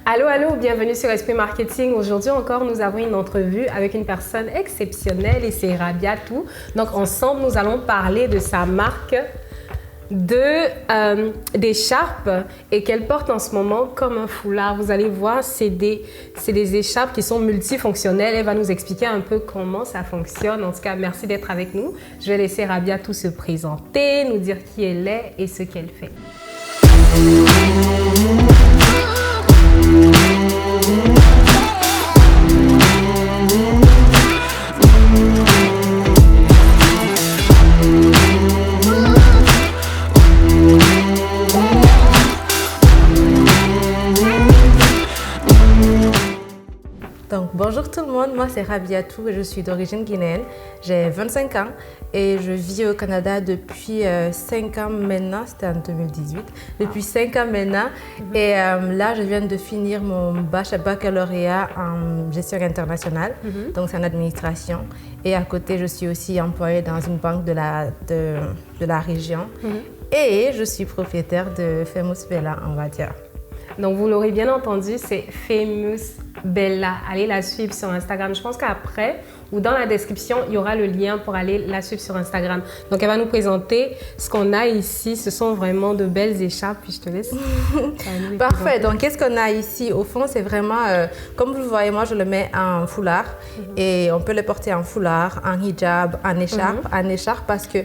Allô, allô, bienvenue sur Esprit Marketing. Aujourd'hui encore, nous avons une entrevue avec une personne exceptionnelle et c'est Rabiatou. Donc ensemble, nous allons parler de sa marque d'écharpes et qu'elle porte en ce moment comme un foulard. Vous allez voir, c'est des écharpes qui sont multifonctionnelles. Elle va nous expliquer un peu comment ça fonctionne. En tout cas, merci d'être avec nous. Je vais laisser Rabiatou se présenter, nous dire qui elle est et ce qu'elle fait. Donc, bonjour tout le monde, moi c'est Rabiatou et je suis d'origine guinéenne. J'ai 25 ans et je vis au Canada depuis 5 ans maintenant, c'était en 2018. Depuis 5 ans maintenant et là je viens de finir mon baccalauréat en gestion internationale, donc c'est en administration. Et à côté je suis aussi employée dans une banque de la région et je suis propriétaire de Famous Bella, on va dire. Donc, vous l'aurez bien entendu, c'est Famous Bella. Allez la suivre sur Instagram. Je pense qu'après ou dans la description, il y aura le lien pour aller la suivre sur Instagram. Donc, elle va nous présenter ce qu'on a ici. Ce sont vraiment de belles écharpes. Puis, je te laisse. Parfait. Donc, qu'est-ce qu'on a ici? Au fond, c'est vraiment, comme vous le voyez, moi, je le mets en foulard. Et on peut le porter en foulard, en hijab, en écharpe parce que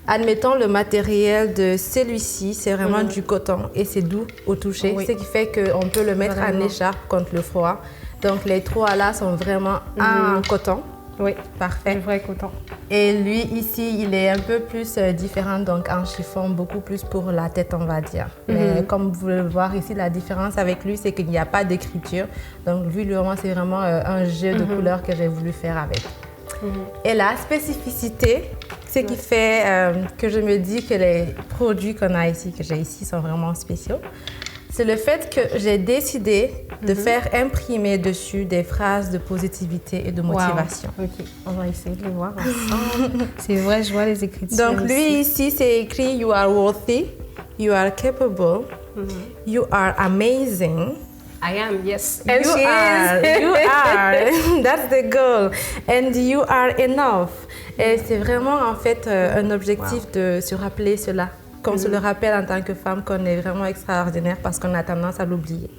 admettons, le matériel de celui-ci, c'est vraiment du coton et c'est doux au toucher, ce qui fait qu'on peut le mettre en écharpe contre le froid. Donc, les trois là sont vraiment en coton. Oui, parfait. Le vrai coton. Et lui, ici, il est un peu plus différent, donc en chiffon, beaucoup plus pour la tête, on va dire. Mais comme vous pouvez le voir ici, la différence avec lui, c'est qu'il n'y a pas d'écriture. Donc, lui, c'est vraiment un jeu de couleurs que j'ai voulu faire avec. Et la spécificité, ce qui fait que je me dis que les produits qu'on a ici, que j'ai ici, sont vraiment spéciaux, c'est le fait que j'ai décidé de faire imprimer dessus des phrases de positivité et de motivation. Wow. Ok, on va essayer de les voir ensemble. C'est vrai, je vois les écritures. Donc lui ici, c'est écrit « You are worthy, you are capable, you are amazing ». I am, yes. And you are, that's the goal. And you are enough. Et c'est vraiment en fait un objectif de se rappeler cela. Qu'on se le rappelle en tant que femme, qu'on est vraiment extraordinaire parce qu'on a tendance à l'oublier.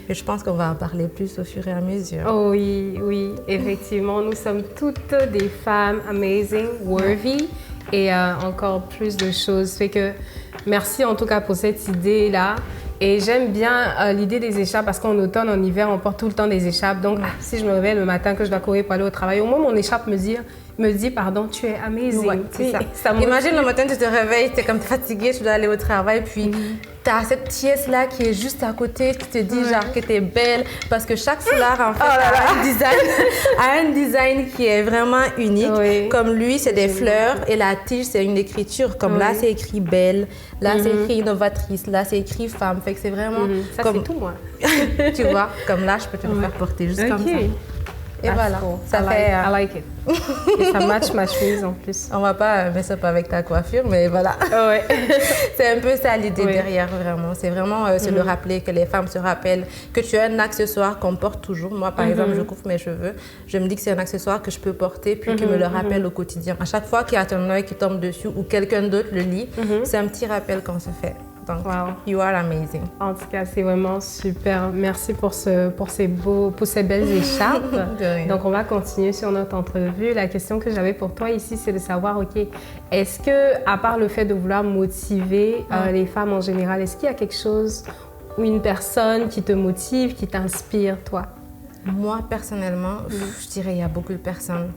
Et je pense qu'on va en parler plus au fur et à mesure. Oh oui, oui, effectivement. Nous sommes toutes des femmes amazing, worthy et encore plus de choses. Fait que merci en tout cas pour cette idée-là. Et j'aime bien l'idée des écharpes parce qu'en automne, en hiver, on porte tout le temps des écharpes. Donc, si je me réveille le matin que je dois courir pour aller au travail, au moins mon écharpe me dit pardon, tu es amazing. Ouais, c'est ça. Imagine le matin, tu te réveilles, tu es comme fatiguée, tu dois aller au travail, puis tu as cette pièce-là qui est juste à côté, tu te dis genre que tu es belle, parce que chaque foulard, en fait, a un design qui est vraiment unique. Oui. Comme lui, c'est des fleurs et la tige, c'est une écriture. Comme là, c'est écrit belle, là, c'est écrit innovatrice, là, c'est écrit femme. Fait que c'est vraiment... Ça, c'est tout, moi. Tu vois, comme là, je peux te le faire porter juste comme ça. Et voilà, cool. Ça fait... I like it. Et ça match ma chemise en plus. On va pas mettre ça avec ta coiffure, mais voilà. Ouais. C'est un peu ça l'idée derrière, vraiment. C'est vraiment se le rappeler, que les femmes se rappellent que tu as un accessoire qu'on porte toujours. Moi, par exemple, je coiffe mes cheveux. Je me dis que c'est un accessoire que je peux porter, puis qui me le rappelle au quotidien. À chaque fois qu'il y a ton œil qui tombe dessus ou quelqu'un d'autre le lit, c'est un petit rappel qu'on se fait. Donc, you are amazing. En tout cas, c'est vraiment super. Merci pour ces belles écharpes. Donc, on va continuer sur notre entrevue. La question que j'avais pour toi ici, c'est de savoir, OK, est-ce que, à part le fait de vouloir motiver les femmes en général, est-ce qu'il y a quelque chose ou une personne qui te motive, qui t'inspire, toi? Moi, personnellement, je dirais qu'il y a beaucoup de personnes.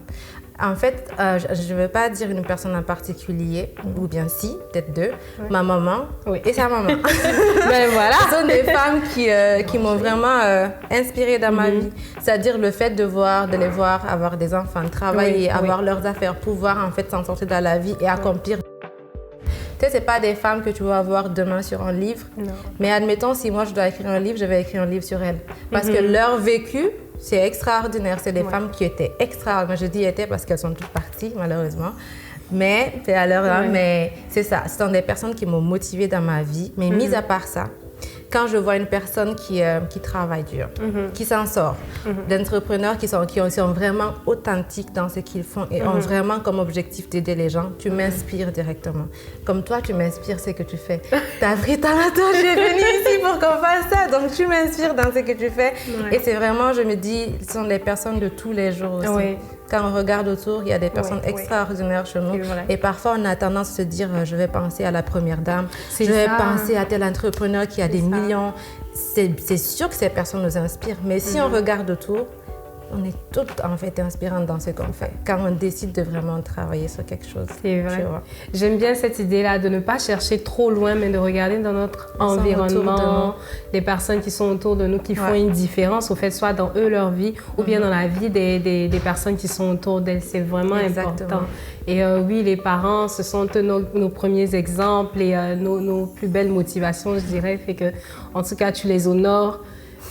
En fait, je ne veux pas dire une personne en particulier, ou bien si, peut-être deux, ma maman et sa maman. Ben voilà. Ce sont des femmes qui m'ont vraiment inspirée dans ma vie. C'est-à-dire le fait de les voir avoir des enfants, travailler, avoir leurs affaires, pouvoir en fait s'en sortir dans la vie et accomplir. Tu sais, ce n'est pas des femmes que tu vas voir demain sur un livre. Non. Mais admettons, si moi je dois écrire un livre, je vais écrire un livre sur elles. Parce que leur vécu, c'est extraordinaire. C'est des femmes qui étaient extraordinaires. Je dis étaient parce qu'elles sont toutes parties, malheureusement. Mais c'est à l'heure là, mais c'est ça. Ce sont des personnes qui m'ont motivée dans ma vie. Mais mis à part ça, quand je vois une personne qui travaille dur, qui s'en sort, d'entrepreneurs qui sont vraiment authentiques dans ce qu'ils font et ont vraiment comme objectif d'aider les gens, tu m'inspires directement. Comme toi, tu m'inspires ce que tu fais. Tu as pris ta moto, je suis venue ici pour qu'on fasse ça, donc tu m'inspires dans ce que tu fais. Ouais. Et c'est vraiment, je me dis, ce sont les personnes de tous les jours aussi. Ouais. Quand on regarde autour, il y a des personnes extraordinaires chez nous. Et parfois, on a tendance à se dire, je vais penser à la première dame, je vais penser à tel entrepreneur qui a des millions. C'est sûr que ces personnes nous inspirent. Mais si on regarde autour, on est toutes en fait inspirantes dans ce qu'on fait quand on décide de vraiment travailler sur quelque chose. C'est vrai. J'aime bien cette idée-là de ne pas chercher trop loin, mais de regarder dans notre environnement, les personnes qui sont autour de nous, qui font une différence, au fait, soit dans eux, leur vie, ou bien dans la vie des personnes qui sont autour d'elles. C'est vraiment important. Et oui, les parents, ce sont nos premiers exemples et nos plus belles motivations, je dirais. Fait que, en tout cas, tu les honores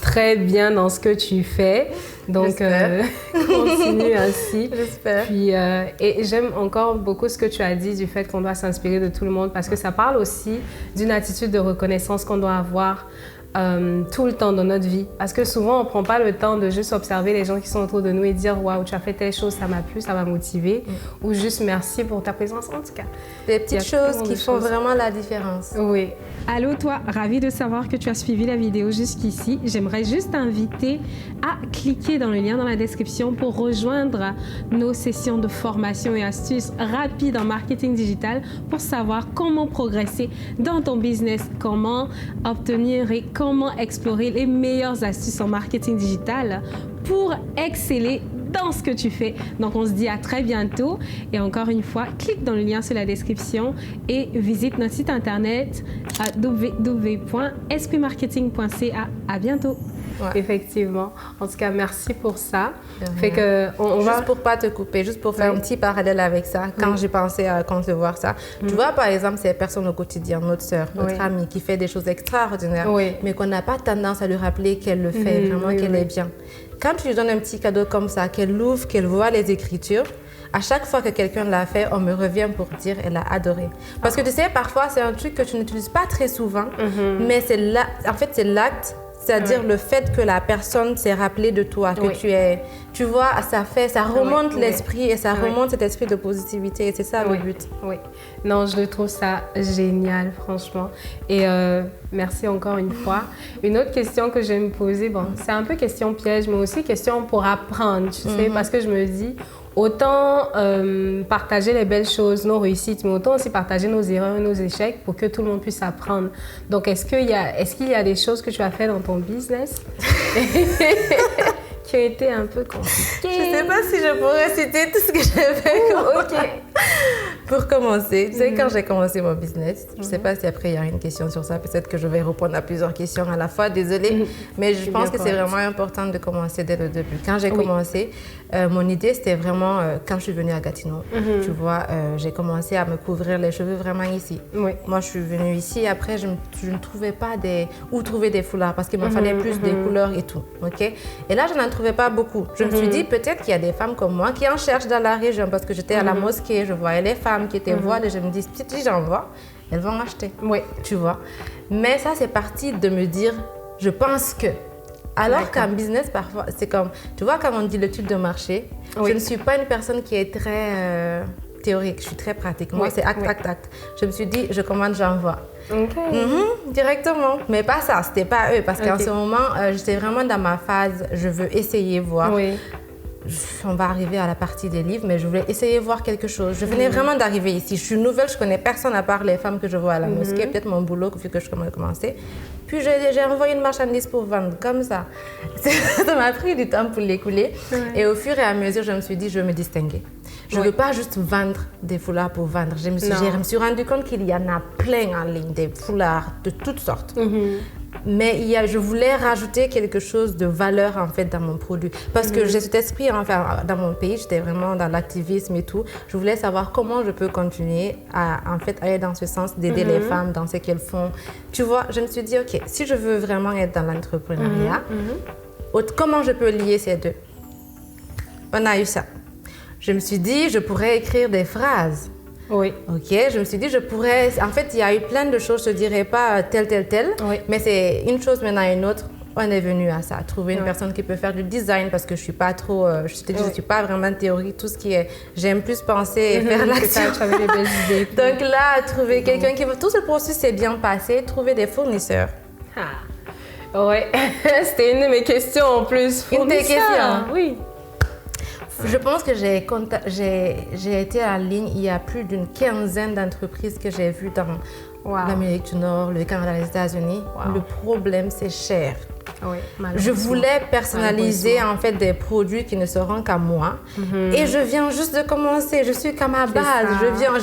très bien dans ce que tu fais. Donc, continue ainsi. J'espère. Puis, et j'aime encore beaucoup ce que tu as dit du fait qu'on doit s'inspirer de tout le monde parce que ça parle aussi d'une attitude de reconnaissance qu'on doit avoir tout le temps dans notre vie. Parce que souvent, on ne prend pas le temps de juste observer les gens qui sont autour de nous et dire « Waouh, tu as fait telle chose, ça m'a plu, ça m'a motivé. » Ou juste « Merci pour ta présence. » En tout cas, des petites choses qui font vraiment la différence. Oui. Allô toi, ravie de savoir que tu as suivi la vidéo jusqu'ici. J'aimerais juste t'inviter à cliquer dans le lien dans la description pour rejoindre nos sessions de formation et astuces rapides en marketing digital pour savoir comment progresser dans ton business, comment obtenir et comment explorer les meilleures astuces en marketing digital pour exceller dans ce que tu fais. Donc, on se dit à très bientôt. Et encore une fois, clique dans le lien sur la description et visite notre site internet à www.espritmarketing.ca. À bientôt. Ouais. Effectivement. En tout cas, merci pour ça. Fait que juste pour pas te couper, juste pour faire un petit parallèle avec ça, quand j'ai pensé à concevoir ça, tu vois, par exemple, ces personnes au quotidien, notre sœur, notre amie, qui fait des choses extraordinaires, mais qu'on n'a pas tendance à lui rappeler qu'elle le fait, vraiment qu'elle est bien. Quand tu lui donnes un petit cadeau comme ça, qu'elle l'ouvre, qu'elle voit les écritures, à chaque fois que quelqu'un l'a fait, on me revient pour dire qu'elle a adoré. Parce que tu sais, parfois, c'est un truc que tu n'utilises pas très souvent, mais c'est en fait, c'est l'acte. C'est-à-dire le fait que la personne s'est rappelée de toi, que tu vois, ça remonte l'esprit et ça remonte cet esprit de positivité et c'est ça le but. Oui, non, je trouve ça génial, franchement. Et merci encore une fois. Une autre question que je vais me poser, bon, c'est un peu question piège, mais aussi question pour apprendre, tu sais, parce que je me dis, autant partager les belles choses, nos réussites, mais autant aussi partager nos erreurs et nos échecs pour que tout le monde puisse apprendre. Donc, est-ce qu'il y a des choses que tu as fait dans ton business qui ont été un peu compliquées? Je ne sais pas si je pourrais citer tout ce que j'ai fait. Pour commencer, tu sais, quand j'ai commencé mon business, je ne sais pas si après il y a une question sur ça, peut-être que je vais répondre à plusieurs questions à la fois, désolée, mais je pense que c'est vraiment important de commencer dès le début. Quand j'ai commencé, mon idée c'était vraiment, quand je suis venue à Gatineau, tu vois, j'ai commencé à me couvrir les cheveux vraiment ici. Moi je suis venue ici, après je ne trouvais pas où trouver des foulards parce qu'il me fallait plus des couleurs et tout, ok? Et là je n'en trouvais pas beaucoup. Je me suis dit peut-être qu'il y a des femmes comme moi qui en cherchent dans la région parce que j'étais à la mosquée, je voyais les femmes qui étaient voiles et je me dis, si j'en vois, elles vont acheter. Oui, tu vois. Mais ça, c'est parti de me dire, je pense que. Alors qu'en business, parfois, c'est comme, tu vois, quand on dit l'étude de marché, je ne suis pas une personne qui est très théorique, je suis très pratique. Moi, c'est acte. Je me suis dit, je commande, j'envoie. Directement. Mais pas ça, c'était pas eux. Parce qu'en ce moment, j'étais vraiment dans ma phase, je veux essayer, voir. On va arriver à la partie des livres, mais je voulais essayer voir quelque chose. Je venais vraiment d'arriver ici. Je suis nouvelle, je connais personne à part les femmes que je vois à la mosquée, peut-être mon boulot, vu que je commençais. Puis j'ai envoyé une marchandise pour vendre, comme ça. Ça m'a pris du temps pour l'écouler. Et au fur et à mesure, je me suis dit, je veux me distinguer. Je ne veux pas juste vendre des foulards pour vendre. Je me suis rendu compte qu'il y en a plein en ligne, des foulards de toutes sortes. Mais je voulais rajouter quelque chose de valeur en fait dans mon produit. Parce que j'ai cet esprit, enfin, dans mon pays, j'étais vraiment dans l'activisme et tout. Je voulais savoir comment je peux continuer à en fait, aller dans ce sens, d'aider les femmes dans ce qu'elles font. Tu vois, je me suis dit, ok, si je veux vraiment être dans l'entrepreneuriat, comment je peux lier ces deux? On a eu ça. Je me suis dit, je pourrais écrire des phrases Oui. Ok, je me suis dit, je pourrais... En fait, il y a eu plein de choses, je ne dirais pas tel, Oui. mais c'est une chose maintenant une autre. On est venu à ça, trouver une personne qui peut faire du design parce que je suis pas trop, je suis pas vraiment théorique, tout ce qui est, j'aime plus penser et faire l'action. Tu avais des belles idées. Donc là, trouver quelqu'un qui veut, tout ce processus s'est bien passé, trouver des fournisseurs. Ouais, c'était une de mes questions en plus. Une des questions? Oui. Je pense que j'ai été en ligne, il y a plus d'une quinzaine d'entreprises que j'ai vues dans l'Amérique du Nord, le Canada, les États-Unis. Le problème, c'est cher. Oui, je voulais personnaliser en fait des produits qui ne seront qu'à moi. Et je viens juste de commencer, je suis qu'à ma base.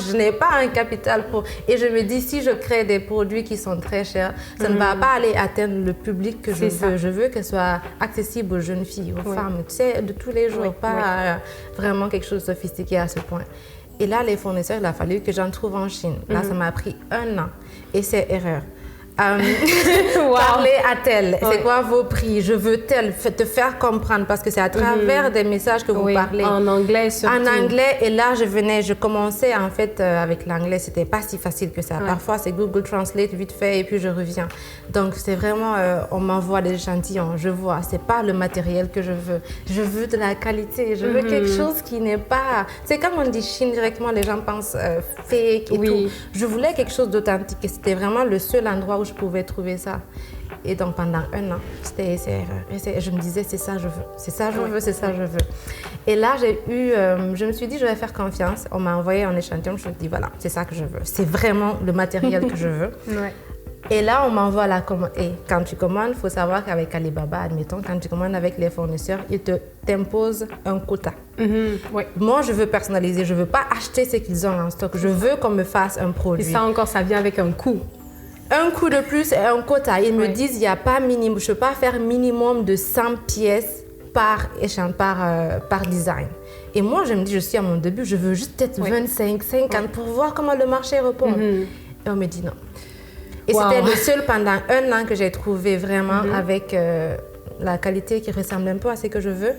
Je n'ai pas un capital pour... Et je me dis, si je crée des produits qui sont très chers, ça ne va pas aller atteindre le public que je veux. Je veux que ce soit accessible aux jeunes filles, aux femmes, tu sais, de tous les jours, pas vraiment quelque chose de sophistiqué à ce point. Et là, les fournisseurs, il a fallu que j'en trouve en Chine. Là, ça m'a pris 1 an. Et c'est erreur. Parler à tel, c'est quoi vos prix, je veux tel, te faire comprendre parce que c'est à travers des messages que vous parlez. En anglais surtout. En anglais, et là je commençais en fait avec l'anglais, c'était pas si facile que ça. Parfois c'est Google Translate vite fait et puis je reviens. Donc c'est vraiment, on m'envoie des échantillons, je vois, c'est pas le matériel que je veux de la qualité, je veux quelque chose qui n'est pas... C'est comme on dit Chine directement, les gens pensent fake et tout. Je voulais quelque chose d'authentique et c'était vraiment le seul endroit où je pouvais trouver ça. Et donc pendant 1 an, c'était essai-erreur. Je me disais, c'est ça je veux, c'est ça je veux, c'est ça je veux. Et là, je me suis dit, je vais faire confiance. On m'a envoyé un échantillon, je me suis dit, voilà, c'est ça que je veux. C'est vraiment le matériel que je veux. Et là, on m'envoie la commande. Et quand tu commandes, il faut savoir qu'avec Alibaba, admettons, quand tu commandes avec les fournisseurs, ils t'imposent un quota. Moi, je veux personnaliser. Je ne veux pas acheter ce qu'ils ont en stock. Je veux qu'on me fasse un produit. Et ça encore, ça vient avec un coût. Un coup de plus et un quota. Ils me disent, il n'y a pas minimum, je ne peux pas faire minimum de 100 pièces par design. Et moi, je me dis, je suis à mon début, je veux juste peut-être 25, 50 pour voir comment le marché répond. Et on me dit non. Et c'était le seul pendant 1 an que j'ai trouvé vraiment avec la qualité qui ressemble un peu à ce que je veux.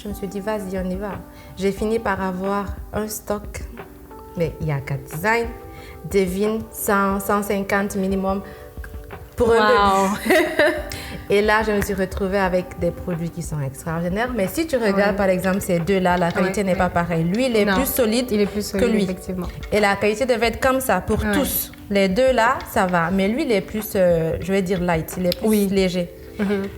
Je me suis dit, vas-y, on y va. J'ai fini par avoir un stock, mais il y a 4 designs. Devine 100, 150 minimum pour un début. Et là, je me suis retrouvée avec des produits qui sont extraordinaires. Mais si tu regardes par exemple ces deux-là, la qualité n'est pas pareille. Lui, il est plus solide que lui. Effectivement. Et la qualité devait être comme ça pour tous. Les deux-là, ça va. Mais lui, il est plus, je vais dire light, il est plus léger.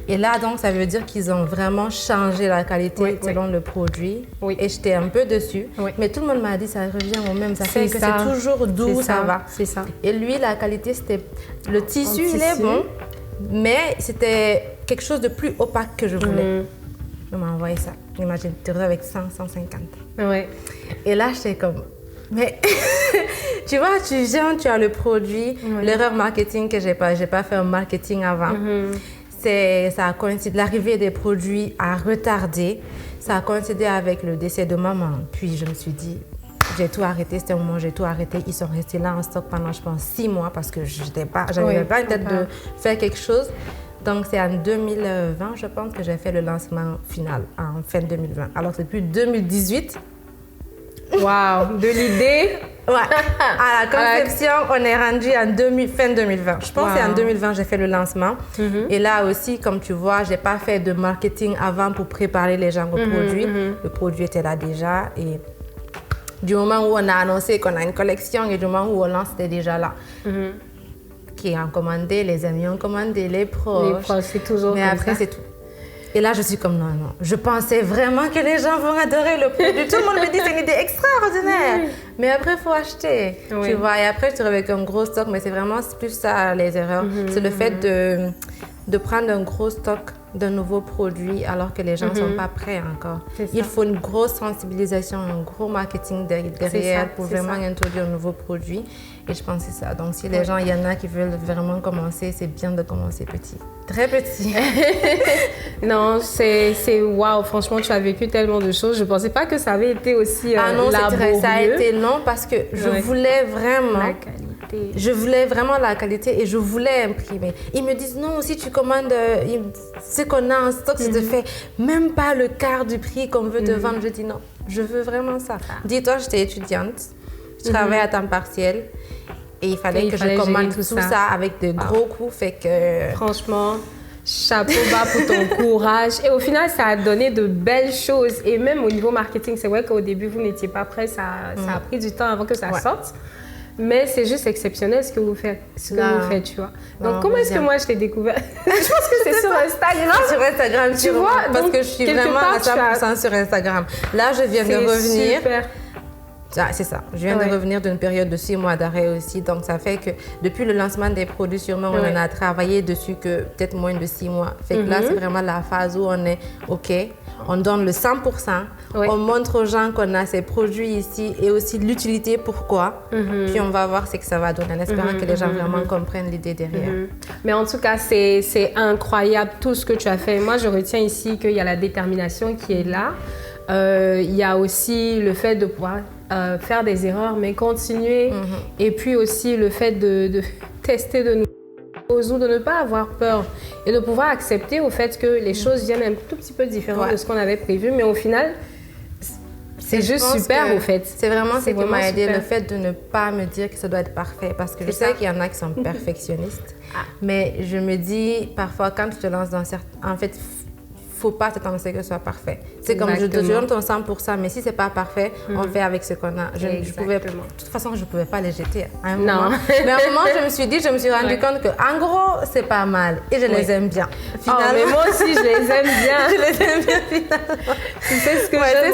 Et là, donc, ça veut dire qu'ils ont vraiment changé la qualité selon le produit. Et j'étais un peu dessus. Mais tout le monde m'a dit, ça revient au même. Ça fait que c'est toujours doux, ça va. C'est ça. Et lui, la qualité, c'était... Le tissu, il est bon, mais c'était quelque chose de plus opaque que je voulais. On m'a envoyé ça. Imagine, tu retrouves avec 100, 150. Et là, j'étais comme... Mais tu vois, tu viens, tu as le produit. L'erreur marketing que j'ai pas fait un marketing avant. Ça a coïncidé, l'arrivée des produits a retardé. Ça a coïncidé avec le décès de maman. Puis je me suis dit, j'ai tout arrêté. C'était un moment où j'ai tout arrêté. Ils sont restés là en stock pendant, je pense, 6 mois parce que j'avais pas une tête de faire quelque chose. Donc c'est en 2020, je pense, que j'ai fait le lancement final, en fin 2020. Alors c'est depuis 2018. Wow, de l'idée à la conception, on est rendu en fin 2020. Je pense que c'est en 2020 j'ai fait le lancement. Et là aussi, comme tu vois, j'ai pas fait de marketing avant pour préparer les gens au produit. Le produit était là déjà. Et du moment où on a annoncé qu'on a une collection et du moment où on lance, c'était déjà là. Qui ont commandé, les amis ont commandé, les proches. C'est toujours. Mais après, c'est tout. Et là, je suis comme non. Je pensais vraiment que les gens vont adorer le produit. Tout le monde me dit c'est une idée extraordinaire. Mais après, il faut acheter. Tu vois. Et après, je suis avec un gros stock. Mais c'est vraiment plus ça, les erreurs. C'est le fait de prendre un gros stock d'un nouveau produit alors que les gens ne sont pas prêts encore. Il faut une grosse sensibilisation, un gros marketing derrière pour vraiment introduire un nouveau produit. Et je pense que c'est ça. Donc, si les gens, il y en a qui veulent vraiment commencer, c'est bien de commencer petit. Très petit. Non, c'est waouh. Franchement, tu as vécu tellement de choses. Je ne pensais pas que ça avait été aussi laborieux. Ça a été long parce que je voulais vraiment... La qualité. Je voulais vraiment la qualité et je voulais imprimer. Ils me disent non, si tu commandes ce qu'on a en stock, ça te fait même pas le quart du prix qu'on veut te vendre. Je dis non, je veux vraiment ça. Dis-toi, j'étais étudiante. Je travaille à temps partiel et il fallait que je commande tout ça avec de gros coûts. Fait que... Franchement, chapeau bas pour ton courage. Et au final, ça a donné de belles choses. Et même au niveau marketing, c'est vrai qu'au début, vous n'étiez pas prêts. Ça a pris du temps avant que ça sorte. Mais c'est juste exceptionnel ce que vous faites, tu vois. Donc, comment est-ce que moi, je t'ai découvert? Je pense que c'est sur Instagram. Sur Instagram, tu vois, parce que je suis vraiment à 100% sur Instagram. Là, je viens de revenir. Super. Ah, c'est ça. Je viens de revenir d'une période de 6 mois d'arrêt aussi. Donc, ça fait que depuis le lancement des produits, sûrement, on en a travaillé dessus que peut-être moins de 6 mois. Fait que là, c'est vraiment la phase où on est OK. On donne le 100%. On montre aux gens qu'on a ces produits ici et aussi l'utilité, pourquoi. Puis, on va voir ce que ça va donner en espérant que les gens vraiment comprennent l'idée derrière. Mais en tout cas, c'est incroyable tout ce que tu as fait. Moi, je retiens ici qu'il y a la détermination qui est là. Il y a aussi le fait de pouvoir faire des erreurs, mais continuer. Et puis aussi le fait de tester de nouveaux ou de ne pas avoir peur et de pouvoir accepter au fait que les choses viennent un tout petit peu différentes de ce qu'on avait prévu. Mais au final, c'est juste super au fait. C'est vraiment ce qui m'a aidé, le fait de ne pas me dire que ça doit être parfait. Parce que je sais qu'il y en a qui sont perfectionnistes. Mais je me dis, parfois, quand tu te lances dans certains... En fait, faut pas t'attendre à ce que ce soit parfait. C'est comme je donne ton 100%, mais si c'est pas parfait, on fait avec ce qu'on a. De toute façon, je pouvais pas les jeter à un moment. Mais à un moment, je me suis rendu compte que, en gros, c'est pas mal et je les aime bien. Finalement, mais moi aussi, je les aime bien. Je les aime bien finalement. Tu sais ce que j'aime.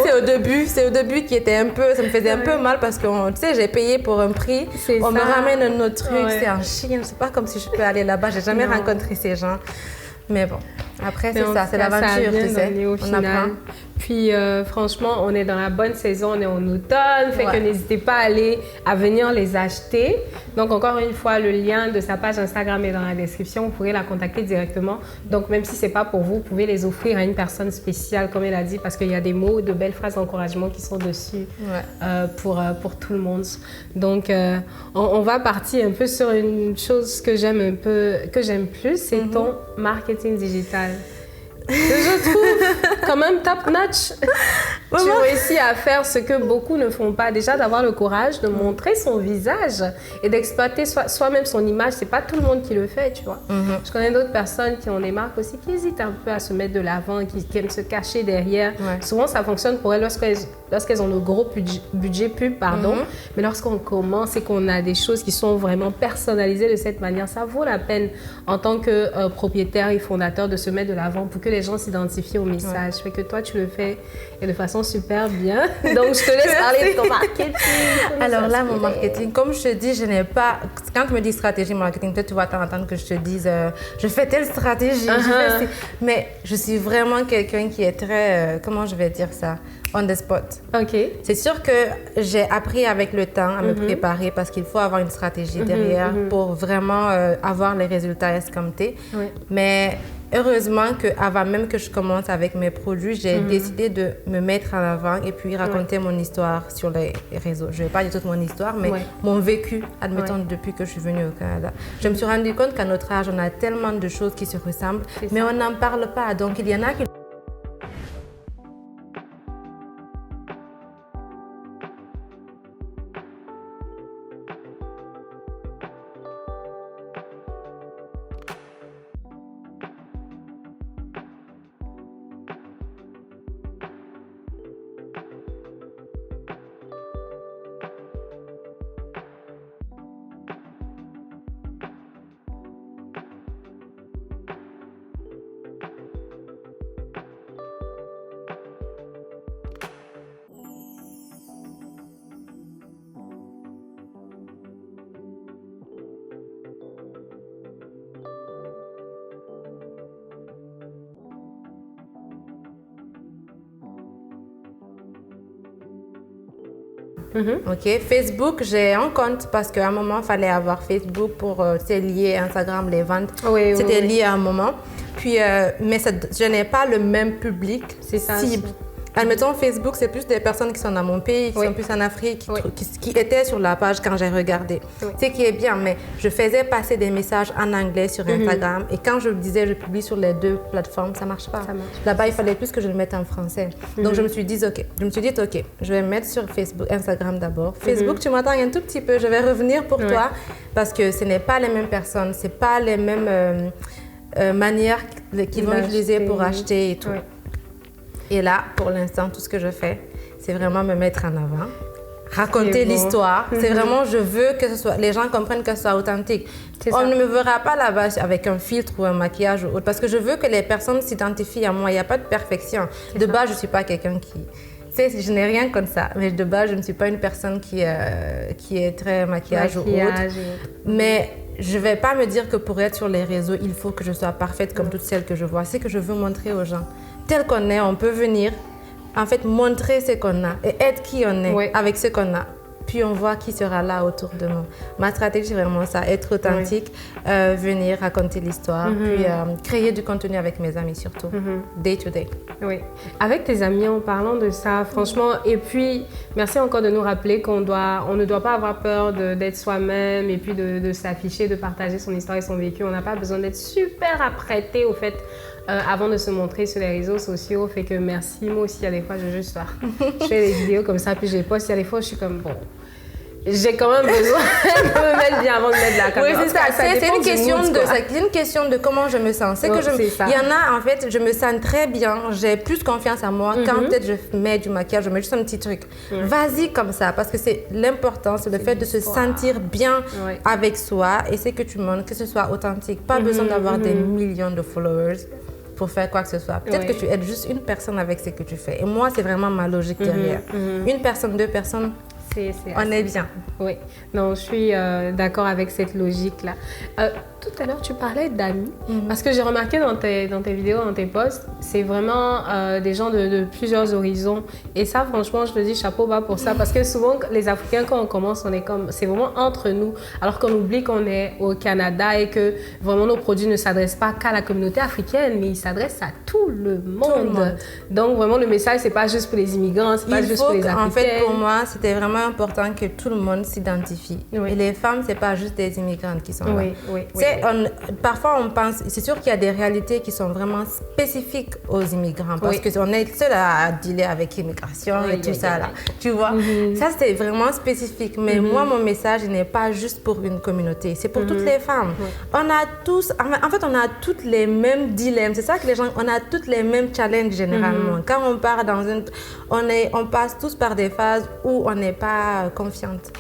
C'est au début qui était un peu, ça me faisait un peu mal parce que, tu sais, j'ai payé pour un prix. On me ramène un autre truc, c'est en Chine. C'est pas comme si je peux aller là-bas. J'ai jamais rencontré ces gens. Mais bon, après, c'est ça, c'est l'aventure, tu sais. On apprend. Puis, franchement, on est dans la bonne saison, on est en automne, fait que n'hésitez pas à venir les acheter. Donc, encore une fois, le lien de sa page Instagram est dans la description. Vous pourrez la contacter directement. Donc, même si ce n'est pas pour vous, vous pouvez les offrir à une personne spéciale, comme elle a dit, parce qu'il y a des mots, de belles phrases d'encouragement qui sont dessus pour tout le monde. Donc, on va partir un peu sur une chose que j'aime plus, c'est ton marketing digital. Que je trouve quand même top notch. Tu réussis à faire ce que beaucoup ne font pas. Déjà, d'avoir le courage de montrer son visage et d'exploiter soi-même son image. C'est pas tout le monde qui le fait, tu vois. Je connais d'autres personnes qui ont des marques aussi qui hésitent un peu à se mettre de l'avant, qui aiment se cacher derrière. Souvent, ça fonctionne pour elles lorsqu'elles ont le gros budget pub, mais lorsqu'on commence et qu'on a des choses qui sont vraiment personnalisées de cette manière, ça vaut la peine en tant que propriétaire et fondateur de se mettre de l'avant pour que les gens s'identifient au message. Fait que toi, tu le fais et de façon super bien. Donc, je te laisse parler de ton marketing. Alors là, mon marketing, comme je te dis, je n'ai pas... Quand tu me dis stratégie marketing, peut-être tu vas t'entendre que je te dise je fais telle stratégie. Mais je suis vraiment quelqu'un qui est très... comment je vais dire ça? On the spot. OK. C'est sûr que j'ai appris avec le temps à me préparer parce qu'il faut avoir une stratégie derrière pour vraiment avoir les résultats escomptés. Mais heureusement qu'avant même que je commence avec mes produits, j'ai décidé de me mettre en avant et puis raconter mon histoire sur les réseaux. Je ne vais pas dire toute mon histoire, mais mon vécu, admettons, depuis que je suis venue au Canada. Je me suis rendu compte qu'à notre âge, on a tellement de choses qui se ressemblent, mais on n'en parle pas. Donc, il y en a qui... OK. Facebook, j'ai un compte parce qu'à un moment, il fallait avoir Facebook pour lier Instagram, les ventes. C'était lié à un moment. Puis, mais je n'ai pas le même public cible. Admettons, Facebook, c'est plus des personnes qui sont dans mon pays, qui sont plus en Afrique, qui étaient sur la page quand j'ai regardé. Ce qui est bien, mais je faisais passer des messages en anglais sur Instagram et quand je disais je publie sur les deux plateformes, ça ne marche pas. Là-bas, il fallait plus que je le mette en français. Donc, je me suis dit, OK, je vais me mettre sur Facebook, Instagram d'abord. Facebook, tu m'entends un tout petit peu, je vais revenir pour toi parce que ce n'est pas les mêmes personnes, ce n'est pas les mêmes manières qu'ils vont utiliser pour acheter et tout. Et là, pour l'instant, tout ce que je fais, c'est vraiment me mettre en avant, raconter l'histoire. C'est vraiment, je veux que ce soit, les gens comprennent que ce soit authentique. On ne me verra pas là-bas avec un filtre ou un maquillage ou autre, parce que je veux que les personnes s'identifient à moi. Il n'y a pas de perfection. De base, je ne suis pas quelqu'un qui... je n'ai rien comme ça, mais de base, je ne suis pas une personne qui est très maquillage ou autre. Mais je ne vais pas me dire que pour être sur les réseaux, il faut que je sois parfaite comme toutes celles que je vois. C'est que je veux montrer aux gens. Tel qu'on est, on peut venir, en fait, montrer ce qu'on a et être qui on est avec ce qu'on a. Puis on voit qui sera là autour de nous. Ma stratégie, c'est vraiment ça, être authentique, venir raconter l'histoire, puis créer du contenu avec mes amis surtout, day to day. Oui, avec tes amis, en parlant de ça, franchement, et puis merci encore de nous rappeler on ne doit pas avoir peur d'être soi-même et puis de s'afficher, de partager son histoire et son vécu. On n'a pas besoin d'être super apprêté au fait avant de se montrer sur les réseaux sociaux. Fait que merci, moi aussi, à des fois, je fais des vidéos comme ça, puis je les poste, il y a des fois, je suis comme, bon, j'ai quand même besoin de me mettre bien avant de mettre la caméra. Oui, c'est ça. C'est une question de comment je me sens. Il y en a, en fait, je me sens très bien, j'ai plus confiance en moi. Quand peut-être je mets du maquillage, je mets juste un petit truc. Vas-y comme ça, parce que c'est l'important, c'est le fait de se sentir bien avec soi et c'est que tu montres, que ce soit authentique. Pas besoin d'avoir des millions de followers pour faire quoi que ce soit. Peut-être que tu aides juste une personne avec ce que tu fais. Et moi, c'est vraiment ma logique derrière. Une personne, deux personnes, on est bien. Oui, non, je suis d'accord avec cette logique-là. Tout à l'heure, tu parlais d'amis, parce que j'ai remarqué dans tes vidéos, dans tes posts, c'est vraiment des gens de plusieurs horizons. Et ça, franchement, je te dis chapeau bas pour ça, parce que souvent, les Africains, quand on commence, on est comme, c'est vraiment entre nous, alors qu'on oublie qu'on est au Canada et que vraiment nos produits ne s'adressent pas qu'à la communauté africaine, mais ils s'adressent à tout le monde. Donc, vraiment, le message, c'est pas juste pour les immigrants, c'est pas juste pour les Africains. En fait, pour moi, c'était vraiment important que tout le monde s'identifie. Et les femmes, c'est pas juste des immigrantes qui sont là. Parfois, on pense, c'est sûr qu'il y a des réalités qui sont vraiment spécifiques aux immigrants parce qu'on est seul à dealer avec l'immigration et tout ça là. Tu vois, ça c'est vraiment spécifique. Mais moi, mon message n'est pas juste pour une communauté, c'est pour toutes les femmes. On a tous, en fait, on a toutes les mêmes dilemmes. C'est ça que les gens, on a toutes les mêmes challenges généralement. Quand on part dans on passe tous par des phases où on n'est pas confiante.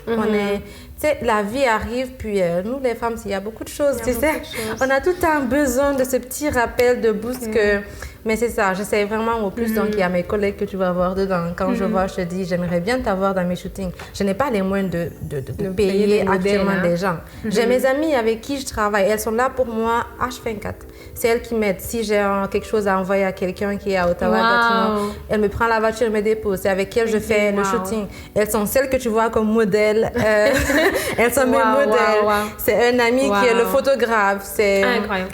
Tu sais, la vie arrive, puis nous, les femmes, il y a beaucoup de choses, tu sais. On a tout un besoin de ce petit rappel de boost que... Mais c'est ça, j'essaie vraiment au plus. Donc, il y a mes collègues que tu vas voir dedans. Quand je vois, je te dis, j'aimerais bien t'avoir dans mes shootings. Je n'ai pas les moyens de payer actuellement des gens. J'ai mes amies avec qui je travaille. Elles sont là pour moi H24. C'est elles qui m'aident. Si j'ai quelque chose à envoyer à quelqu'un qui est à Ottawa, elle me prend la voiture et me dépose. C'est avec elle que je fais le shooting. Elles sont celles que tu vois comme modèles. Elles sont mes modèles. C'est un ami qui est le photographe. C'est incroyable.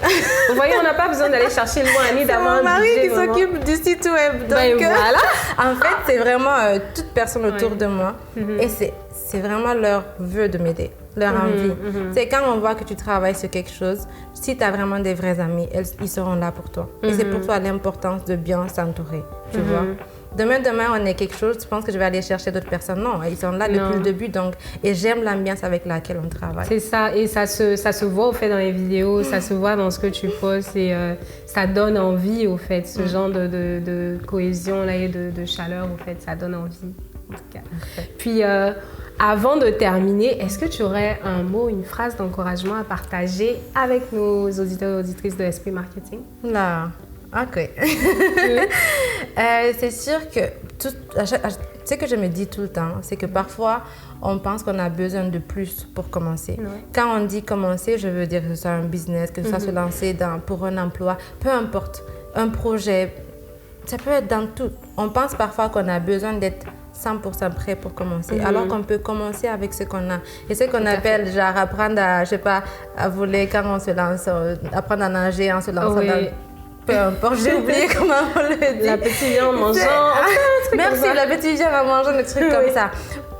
Vous voyez, on n'a pas besoin d'aller chercher loin ni d'avoir qui s'occupe du site web. Donc, voilà. En fait, c'est vraiment toute personne autour de moi. Et c'est vraiment leur vœu de m'aider, leur envie. C'est quand on voit que tu travailles sur quelque chose, si tu as vraiment des vrais amis, ils seront là pour toi. Et c'est pour toi l'importance de bien s'entourer, tu vois. Demain, on est quelque chose, tu penses que je vais aller chercher d'autres personnes? Non, ils sont là depuis le début, donc, et j'aime l'ambiance avec laquelle on travaille. C'est ça, et ça se voit au fait dans les vidéos, ça se voit dans ce que tu postes, et ça donne envie au fait, ce genre de cohésion là, et de chaleur au fait, ça donne envie. En tout cas. Puis, avant de terminer, est-ce que tu aurais un mot, une phrase d'encouragement à partager avec nos auditeurs et auditrices de Esprit Marketing? Là. Ok. C'est sûr que ce que je me dis tout le temps, c'est que parfois, on pense qu'on a besoin de plus pour commencer. Quand on dit commencer, je veux dire que ce soit un business, que ce soit se lancer pour un emploi, peu importe, un projet, ça peut être dans tout. On pense parfois qu'on a besoin d'être 100% prêt pour commencer, alors qu'on peut commencer avec ce qu'on a. Et ce qu'on appelle, genre, apprendre à, je sais pas, à voler quand on se lance, apprendre à nager en se lançant dans... peu importe, j'ai oublié comment on le dit. L'appétit vient en mangeant. Merci, l'appétit vient en mangeant, des trucs comme ça.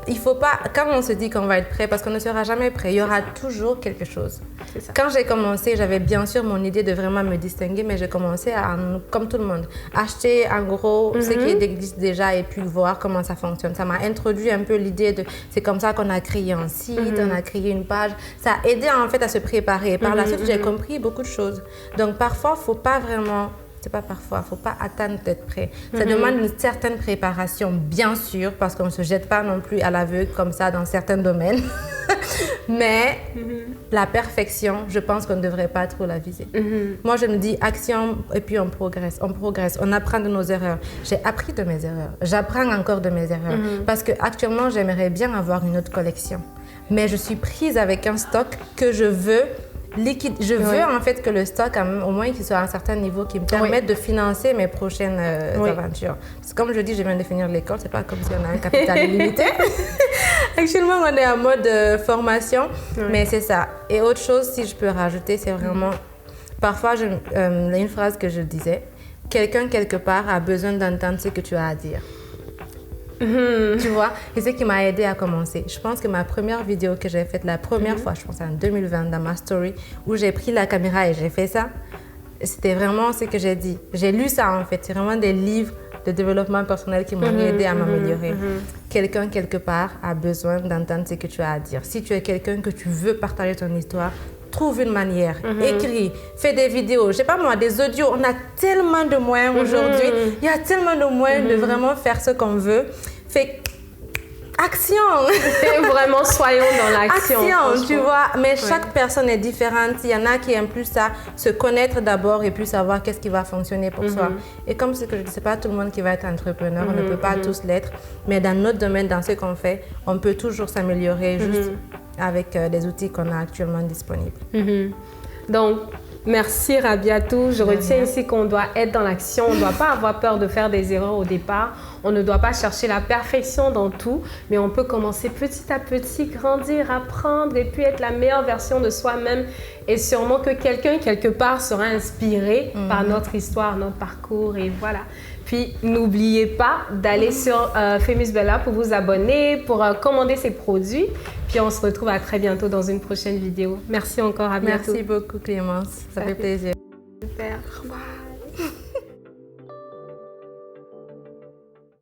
Il faut pas, quand on se dit qu'on va être prêt, parce qu'on ne sera jamais prêt, il y aura toujours quelque chose. Ça. Quand j'ai commencé, j'avais bien sûr mon idée de vraiment me distinguer, mais j'ai commencé à, comme tout le monde, acheter en gros ce qui existe déjà et puis voir comment ça fonctionne. Ça m'a introduit un peu l'idée de, c'est comme ça qu'on a créé un site, on a créé une page. Ça a aidé en fait à se préparer. Et par la suite, j'ai compris beaucoup de choses. Donc parfois, il ne faut pas vraiment... C'est pas parfois, il ne faut pas attendre d'être prêt. Ça demande une certaine préparation, bien sûr, parce qu'on ne se jette pas non plus à l'aveugle comme ça dans certains domaines. Mais la perfection, je pense qu'on ne devrait pas trop la viser. Moi, je me dis action et puis on progresse, on apprend de nos erreurs. J'ai appris de mes erreurs, j'apprends encore de mes erreurs. Parce qu'actuellement, j'aimerais bien avoir une autre collection. Mais je suis prise avec un stock que je veux liquide. Je veux en fait que le stock, au moins qu'il soit à un certain niveau, qui me permette de financer mes prochaines aventures. Parce que comme je dis, je viens de finir l'école, c'est pas comme si on a un capital illimité. Actuellement, on est en mode formation, mais c'est ça. Et autre chose, si je peux rajouter, c'est vraiment... Parfois, une phrase que je disais, quelqu'un quelque part a besoin d'entendre ce que tu as à dire. Tu vois, et c'est ce qui m'a aidé à commencer. Je pense que ma première vidéo que j'ai faite la première fois, je pense en 2020 dans ma story, où j'ai pris la caméra et j'ai fait ça, c'était vraiment ce que j'ai dit. J'ai lu ça en fait, c'est vraiment des livres de développement personnel qui m'ont aidé à m'améliorer. Quelqu'un quelque part a besoin d'entendre ce que tu as à dire. Si tu es quelqu'un que tu veux partager ton histoire, trouve une manière, écris, fais des vidéos, je sais pas moi, des audios. On a tellement de moyens aujourd'hui. Il y a tellement de moyens de vraiment faire ce qu'on veut. Fait action. Vraiment, soyons dans l'action. Action, tu vois. Mais chaque personne est différente. Il y en a qui aiment plus ça, se connaître d'abord et puis savoir qu'est-ce qui va fonctionner pour soi. Et comme ce que je dis, c'est pas tout le monde qui va être entrepreneur. On ne peut pas tous l'être. Mais dans notre domaine, dans ce qu'on fait, on peut toujours s'améliorer juste avec les outils qu'on a actuellement disponibles. Donc, merci Rabiatou. Je retiens ici qu'on doit être dans l'action. On ne doit pas avoir peur de faire des erreurs au départ. On ne doit pas chercher la perfection dans tout, mais on peut commencer petit à petit, grandir, apprendre et puis être la meilleure version de soi-même. Et sûrement que quelqu'un, quelque part, sera inspiré par notre histoire, notre parcours et voilà. Puis, n'oubliez pas d'aller sur Famous Bella pour vous abonner, pour commander ses produits. Puis, on se retrouve à très bientôt dans une prochaine vidéo. Merci encore, à bientôt. Merci beaucoup, Clémence. Ça fait plaisir. Super. Au revoir.